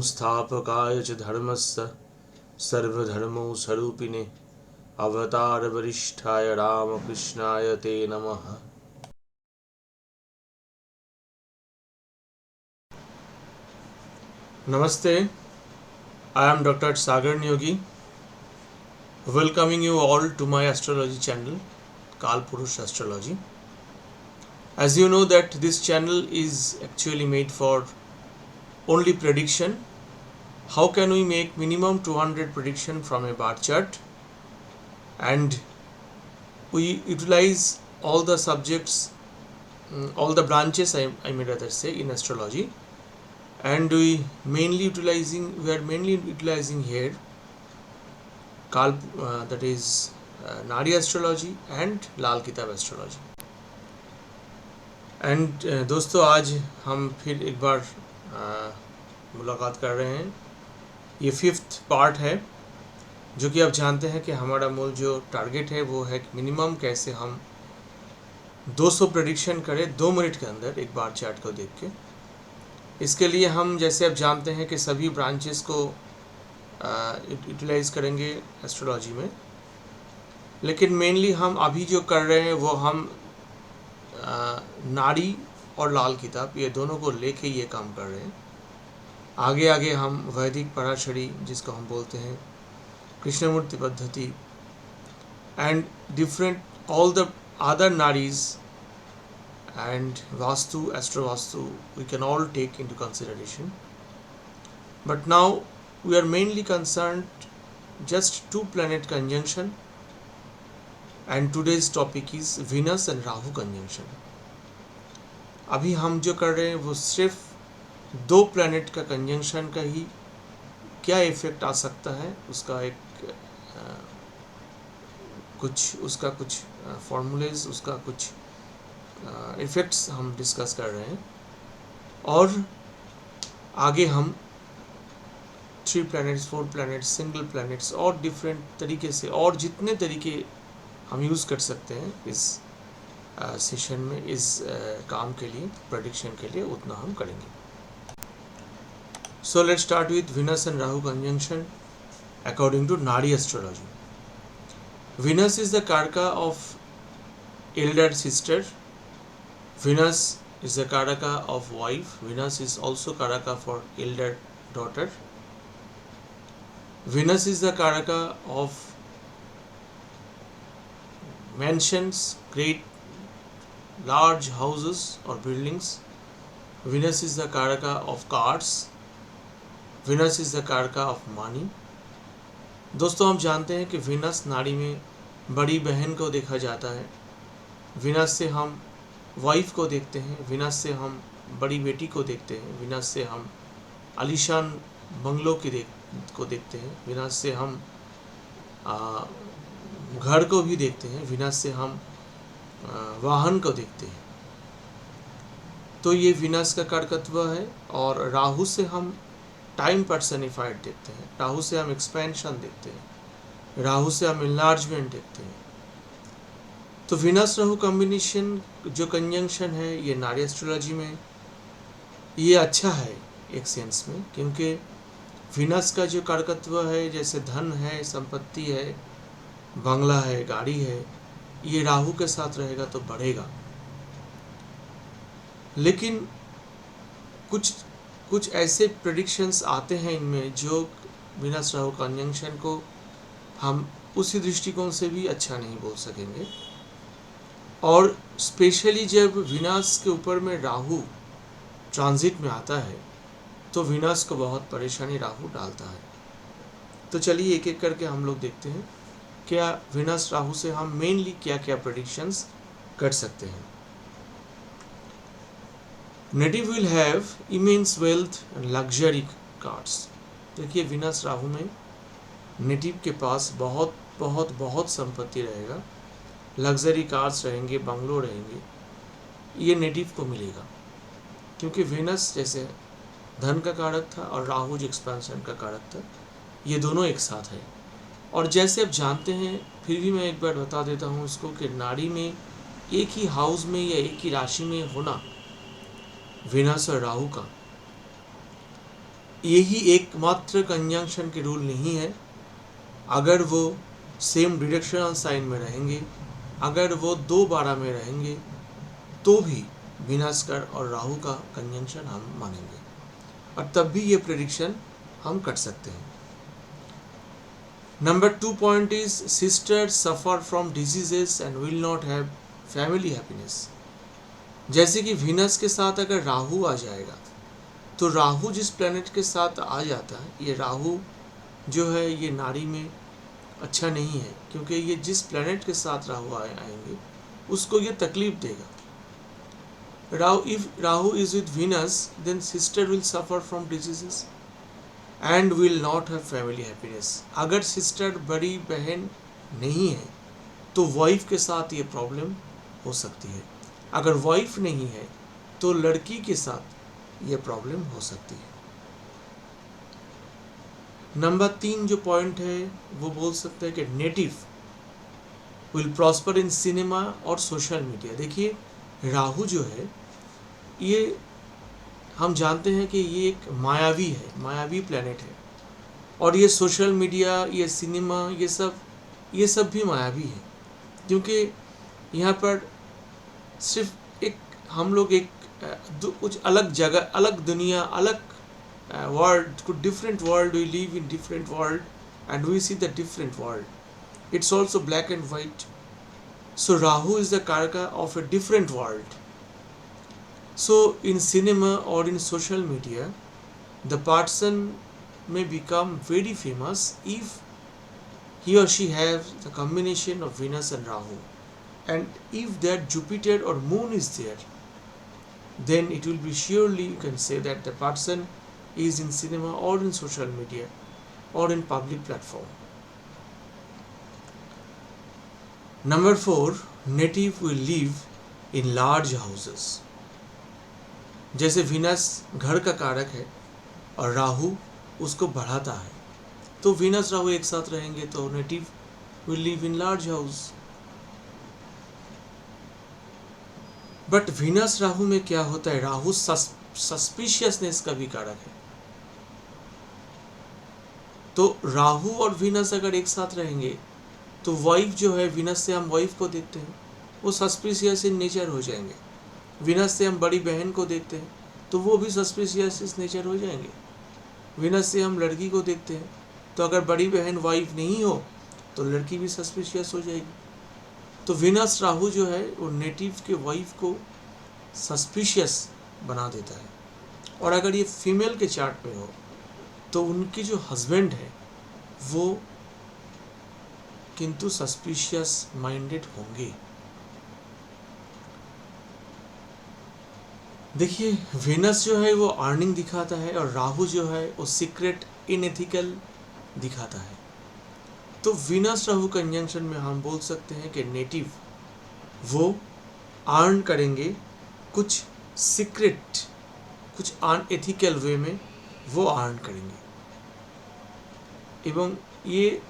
संस्थापकाय च धर्मस्य सर्वधर्मस्वरूपिणे अवतारवरिष्ठाय रामकृष्णाय ते नमः। Namaste, I am Dr. Sagar Nyogi, welcoming you all to my astrology channel, Kalpurush Astrology. As you know that this channel is actually made for only prediction. How can we make minimum 200 prediction from a bar chart? And we utilize all the subjects, all the branches I may rather say in astrology. And we are mainly utilizing here that is Nadi astrology and Lal Kitab astrology. And दोस्तों आज हम फिर एक बार मुलाकात कर रहे हैं। ये 5th पार्ट है, जो कि आप जानते हैं कि हमारा मूल जो टारगेट है वो है कि मिनिमम कैसे हम 200 प्रेडिक्शन करें 2 मिनट के अंदर एक बार चार्ट को देख के। इसके लिए हम जैसे आप जानते हैं कि सभी ब्रांचेस को यूटिलाइज करेंगे एस्ट्रोलॉजी में, लेकिन मेनली हम अभी जो कर रहे हैं वो हम नाड़ी और लाल किताब ये दोनों को लेके ये काम कर रहे हैं। आगे आगे हम वैदिक पराशरी जिसको हम बोलते हैं, कृष्णमूर्ति पद्धति and different all the other nadis and Vastu, Astrovastu, we can all take into consideration. But now we are mainly concerned just 2 planet conjunction, and today's topic is Venus and Rahu conjunction. अभी हम जो कर रहे हैं वो सिर्फ 2 planet का conjunction का ही क्या इफेक्ट आ सकता है उसका एक कुछ फॉर्मूलेज, उसका कुछ इफ़ेक्ट्स हम डिस्कस कर रहे हैं। और आगे हम 3 प्लैनेट्स, 4 प्लैनेट्स, सिंगल प्लैनेट्स और डिफरेंट तरीके से और जितने तरीके हम यूज़ कर सकते हैं इस सेशन में, इस काम के लिए, प्रेडिक्शन के लिए, उतना हम करेंगे। So let's start with Venus and Rahu conjunction according to Nadi astrology. Venus is the Karaka of elder sister. Venus is the Karaka of wife. Venus is also Karaka for elder daughter. Venus is the Karaka of mansions, great large houses or buildings. Venus is the Karaka of cars. Venus is the Karaka of money. दोस्तों हम जानते हैं कि Venus नाड़ी में बड़ी बहन को देखा जाता है। Venus से हम वाइफ को देखते हैं, Venus से हम बड़ी बेटी को देखते हैं, Venus से हम आलीशान बंगलों को देखते हैं, Venus से हम घर को भी देखते हैं, Venus से हम वाहन को देखते हैं। तो ये Venus का कारकत्व है। और राहु से हम टाइम पर्सनिफाइड देखते हैं, राहु से हम एक्सपेंशन देखते हैं, राहु से हम इनलार्जमेंट देखते हैं। तो Venus राहु कॉम्बिनेशन जो कंजंक्शन है ये नाड़ी एस्ट्रोलॉजी में ये अच्छा है एक सेंस में, क्योंकि Venus का जो कारकत्व है जैसे धन है, संपत्ति है, बंगला है, गाड़ी है, ये राहु के साथ रहेगा तो बढ़ेगा। लेकिन कुछ ऐसे प्रेडिक्शंस आते हैं इनमें जो Venus राहु कंजंक्शन को हम उसी दृष्टिकोण से भी अच्छा नहीं बोल सकेंगे। और स्पेशली जब Venus के ऊपर में राहु ट्रांजिट में आता है तो Venus को बहुत परेशानी राहु डालता है। तो चलिए एक एक करके हम लोग देखते हैं क्या Venus राहु से हम मेनली क्या क्या प्रेडिक्शंस कर सकते हैं। Native will have immense wealth and luxury cards. देखिए Venus राहु में नेटिव के पास बहुत बहुत बहुत संपत्ति रहेगा, लग्जरी कार्स रहेंगे, बंगलो रहेंगे, ये नेटिव को मिलेगा। क्योंकि Venus जैसे धन का कारक था और राहु जो एक्सपेंशन का कारक था, ये दोनों एक साथ है। और जैसे आप जानते हैं, फिर भी मैं एक बार बता देता हूँ उसको कि नाड़ी में एक ही हाउस में या एक ही राशि में होना Venus और राहु का, यही एकमात्र कंजंक्शन के रूल नहीं है। अगर वो सेम डिरेक्शनल साइन में रहेंगे, अगर वो 2/12 में रहेंगे, तो भी विनाशकर और राहु का कंजंक्शन हम मानेंगे, और तब भी ये प्रेडिक्शन हम कर सकते हैं। Number 2 point is sister suffer from diseases and will not have family happiness. जैसे कि विनस के साथ अगर राहु आ जाएगा, तो राहु जिस प्लैनेट के साथ आ जाता है, ये राहु जो है ये नारी में अच्छा नहीं है, क्योंकि ये जिस प्लैनेट के साथ राहु आएंगे उसको ये तकलीफ देगा। If Rahu is with Venus, then sister will suffer from diseases and will not have family happiness. अगर सिस्टर बड़ी बहन नहीं है तो वाइफ के साथ ये प्रॉब्लम हो सकती है। अगर वाइफ नहीं है तो लड़की के साथ ये प्रॉब्लम हो सकती है। नंबर 3 जो पॉइंट है वो बोल सकते हैं कि native will prosper in cinema और सोशल मीडिया। देखिए राहु जो है ये हम जानते हैं कि ये एक मायावी है, मायावी प्लैनेट है, और ये सोशल मीडिया, ये सिनेमा, ये सब भी मायावी है, क्योंकि यहाँ पर सिर्फ एक हम लोग एक कुछ अलग जगह, अलग दुनिया, अलग वर्ल्ड, कुछ different world, we live in different world and we see the different world. It's also black and white. So Rahu is the karaka of a different world. So in cinema or in social media, the person may become very famous if he or she has the combination of Venus and Rahu. And if that Jupiter or Moon is there, then it will be surely, you can say that the person is in cinema or in social media or in public platform. Number 4, native will live in large houses. जैसे Venus घर का कारक है और राहु उसको बढ़ाता है, तो विनस राहु एक साथ रहेंगे तो native will live in large house. But Venus Rahu में क्या होता है, राहु सस्पिशियसनेस का भी कारक है. तो राहु और विनस अगर एक साथ रहेंगे तो वाइफ जो है, विनस से हम वाइफ को देखते हैं, वो सस्पिशियस इन नेचर हो जाएंगे. विनस से हम बड़ी बहन को देखते हैं तो वो भी सस्पिशियस इस नेचर हो जाएंगे. विनस से हम लड़की को देखते हैं तो अगर बड़ी बहन वाइफ नहीं हो तो लड़की भी सस्पिशियस हो जाएगी. तो विनस राहु जो है वो नेटिव के वाइफ को सस्पिशियस बना देता है. और अगर ये फीमेल के चार्ट में हो तो उनके जो हस्बैंड है वो किंतु सस्पिशियस माइंडेड होंगे. देखिए वेनस जो है वो अर्निंग दिखाता है और राहु जो है वो सीक्रेट इनएथिकल दिखाता है. तो वीनस राहु कंजंक्शन में हम बोल सकते हैं कि नेटिव वो अर्न करेंगे कुछ सीक्रेट, कुछ अनएथिकल वे में वो अर्न करेंगे, एवं ये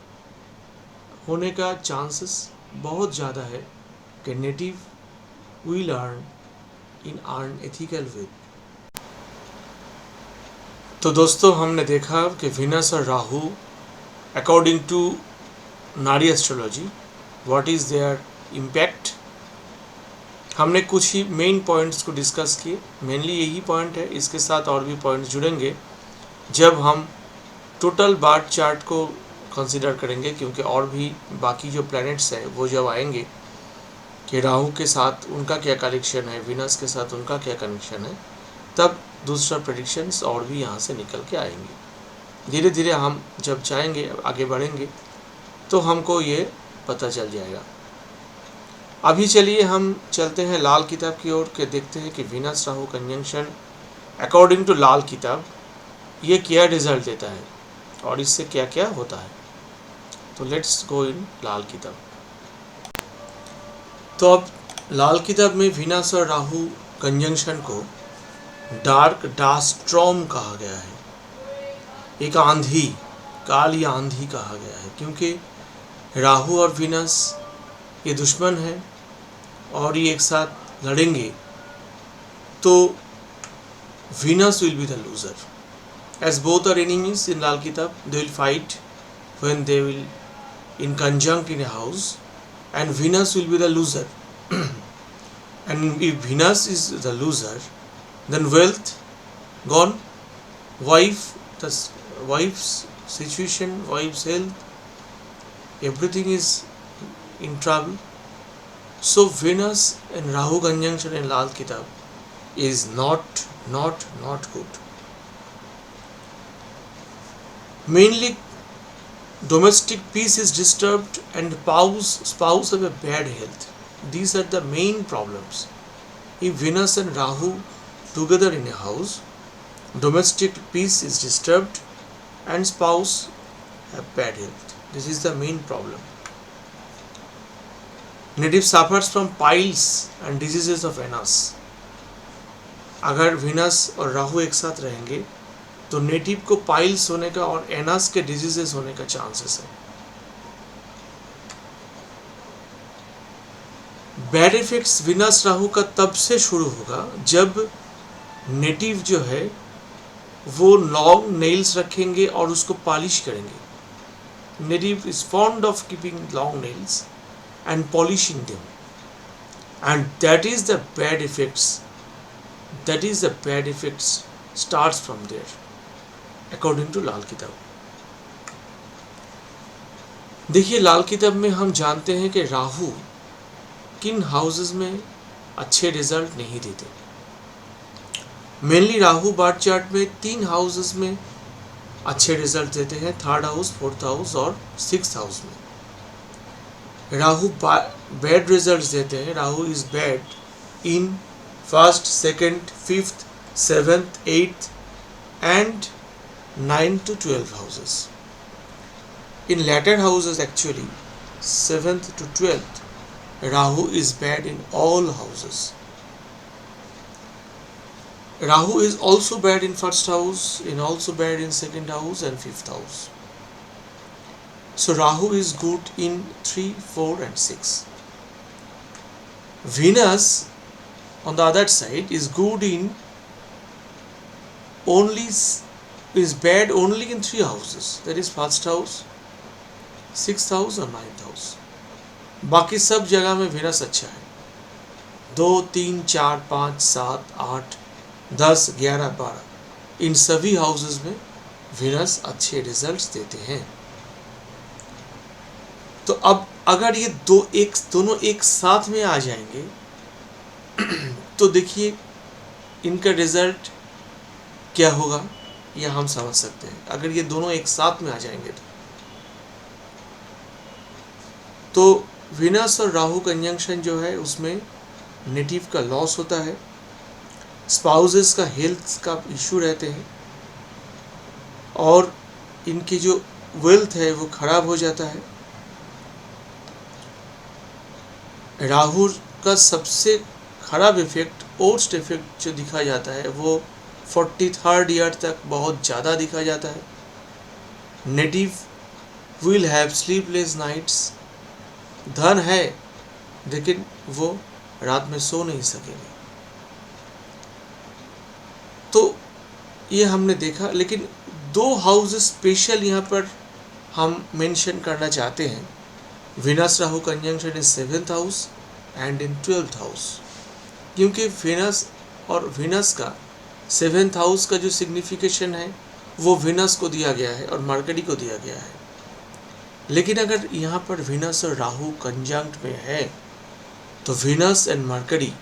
होने का चांसेस बहुत ज़्यादा है कि native will earn in unethical way. तो दोस्तों हमने देखा कि विनस और राहु अकॉर्डिंग टू नारी astrology what is their impact. हमने कुछ ही मेन पॉइंट्स को डिस्कस किए. मेनली यही पॉइंट है, इसके साथ और भी पॉइंट्स जुड़ेंगे जब हम टोटल बार्थ चार्ट को कंसीडर करेंगे, क्योंकि और भी बाकी जो प्लैनेट्स हैं वो जब आएंगे कि राहु के साथ उनका क्या कनेक्शन है, विनस के साथ उनका क्या कनेक्शन है, तब दूसरा प्रेडिक्शंस और भी यहाँ से निकल के आएंगे. धीरे धीरे हम जब चाहेंगे आगे बढ़ेंगे तो हमको ये पता चल जाएगा. अभी चलिए हम चलते हैं लाल किताब की ओर के देखते हैं कि Venus Rahu conjunction according to Lal Kitab ये क्या रिजल्ट देता है और इससे क्या क्या होता है. तो लेट्स गो इन लाल किताब. तो अब लाल किताब में विनस और राहु कंजंक्शन को डार्क स्ट्रॉम कहा गया है. एक आंधी, काली आंधी कहा गया है, क्योंकि राहु और विनस ये दुश्मन है और ये एक साथ लड़ेंगे तो Venus will be the loser. as both are enemies in Lal Kitab, they will fight when they will in conjunct in a house, and Venus will be the loser. And if Venus is the loser, then wealth gone, wife's situation, wife's health, everything is in trouble. So Venus and Rahu conjunction in Lal Kitab is not good. Mainly domestic peace is disturbed and spouse have a bad health. These are the main problems. If Venus and Rahu together in a house, domestic peace is disturbed and spouse have bad health. This is the main problem. Native suffers from piles and diseases of anus. अगर Venus और राहु एक साथ रहेंगे तो native को piles होने का और एनस के डिजीजेस होने का चांसेस है. बैड इफेक्ट्स विनस राहु का तब से शुरू होगा जब नेटिव जो है वो लॉन्ग नेल्स रखेंगे और उसको पॉलिश करेंगे. Native is fond of keeping long nails and polishing them, and that is the bad effects starts from there according to Lal Kitab. देखिए, लाल किताब में हम जानते हैं कि राहु किन हाउसेस में अच्छे रिजल्ट नहीं देते. मेनली राहु बर्थ चार्ट में 3 हाउसेस में अच्छे रिजल्ट देते हैं, 3rd हाउस, 4th हाउस और 6th हाउस में. राहु बैड रिजल्ट्स देते हैं. Rahu is bad in 1st, 2nd, 5th, 7th, 8th and 9 to 12 houses. In latter houses, actually 7th to 12th, Rahu is bad in all houses. Rahu is also bad in 1st house, also bad in 2nd house and 5th house. So Rahu is good in 3, 4 and 6. Venus on the other side is good in is bad only in 3 houses, that is 1st house, 6th house और 9th house. बाकी सब जगह में Venus अच्छा है. 2, 3, 4, 5, 7, 8, 10, 11, 12 इन सभी houses में Venus अच्छे रिजल्ट्स देते हैं. तो अब अगर ये दोनों एक साथ में आ जाएंगे तो देखिए इनका रिजल्ट क्या होगा यह हम समझ सकते हैं. अगर ये दोनों एक साथ में आ जाएंगे तो विनस और राहु कंजंक्शन जो है उसमें नेटिव का लॉस होता है, स्पाउसेस का हेल्थ का इशू रहते हैं और इनकी जो वेल्थ है वो खराब हो जाता है. राहु का सबसे खराब इफेक्ट, वर्स्ट इफेक्ट जो दिखा जाता है वो 43rd ईयर तक बहुत ज़्यादा दिखा जाता है. Native will have sleepless nights. धन है लेकिन वो रात में सो नहीं सकेंगे. तो ये हमने देखा. लेकिन 2 हाउस स्पेशल यहाँ पर हम मेंशन करना चाहते हैं. Venus Rahu conjunction in 7th house and in 12th house, क्योंकि विनस और विनस का 7th हाउस का जो सिग्निफिकेशन है वो विनस को दिया गया है और मरकरी को दिया गया है. लेकिन अगर यहाँ पर विनस और राहु कंजंक्ट में है तो विनस एंड मरकरी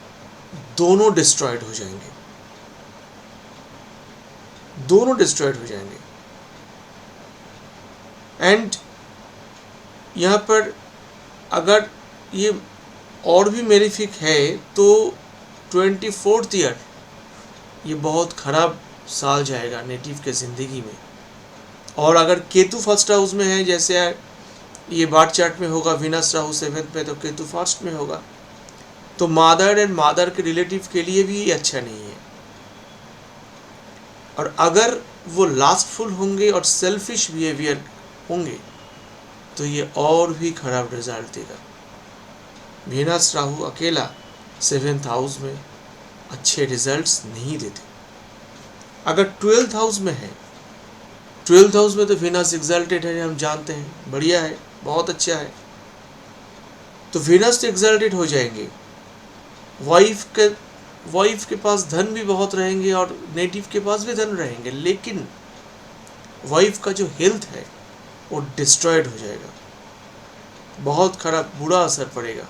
दोनों डिस्ट्रॉयड हो जाएंगे. एंड यहाँ पर अगर ये और भी मेरिफिक है तो 24th ईयर ये बहुत ख़राब साल जाएगा नेटिव के ज़िंदगी में. और अगर केतु 1st हाउस में है, जैसे ये बार्थ चार्ट में होगा विनस राहु 7th में तो केतु 1st में होगा, तो मदर के रिलेटिव के लिए भी ये अच्छा नहीं है. और अगर वो लास्टफुल होंगे और सेल्फिश बिहेवियर होंगे तो ये और भी खराब रिजल्ट देगा. विनस राहु अकेला 7th हाउस में अच्छे रिजल्ट्स नहीं देते. अगर 12th हाउस में है 12th हाउस में तो वीनस एग्जल्टेड है, हम जानते हैं, बढ़िया है, बहुत अच्छा है। तो वीनस तो एग्जल्टेड हो जाएंगे, वाइफ के पास धन भी बहुत रहेंगे और नेटिव के पास भी धन रहेंगे, लेकिन वाइफ का जो हेल्थ है वो डिस्ट्रॉयड हो जाएगा, बहुत खराब बुरा असर पड़ेगा।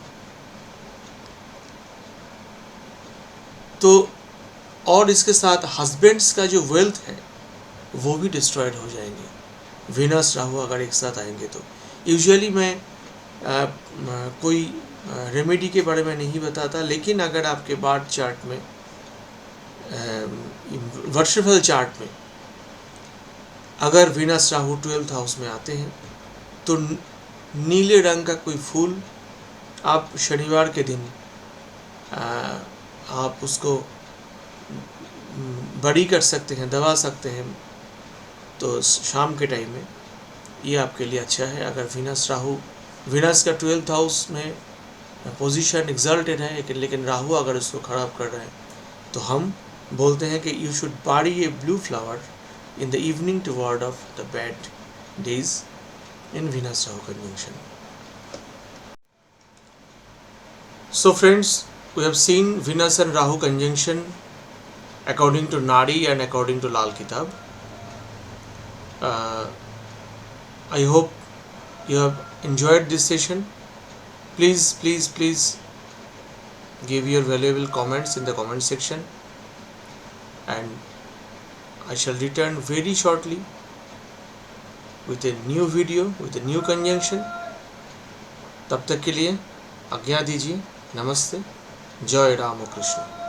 तो और इसके साथ हस्बैंड्स का जो वेल्थ है वो भी डिस्ट्रॉयड हो जाएंगे, वीनस राहु अगर एक साथ आएंगे तो। यूजुअली मैं कोई रेमेडी के बारे में नहीं बताता, लेकिन अगर आपके बार्थ चार्ट में, वर्षफल चार्ट में अगर वीनस राहु 12th हाउस में आते हैं तो नीले रंग का कोई फूल आप शनिवार के दिन आप उसको बड़ी कर सकते हैं, दबा सकते हैं, तो शाम के टाइम में ये आपके लिए अच्छा है। अगर वीनस का 12th हाउस में पोजीशन एक्सल्टेड है, लेकिन राहु अगर उसको खराब कर रहा है, तो हम बोलते हैं कि you should bury a blue flower in the evening toward of the bad days in Venus Rahu conjunction. So friends, we have seen Venus and Rahu conjunction according to Nadi and according to Lal Kitab. I hope you have enjoyed this session. Please give your valuable comments in the comment section, and I shall return very shortly with a new video with a new conjunction. तब तक के लिए आज्ञा दीजिए। नमस्ते। जय राम कृष्ण।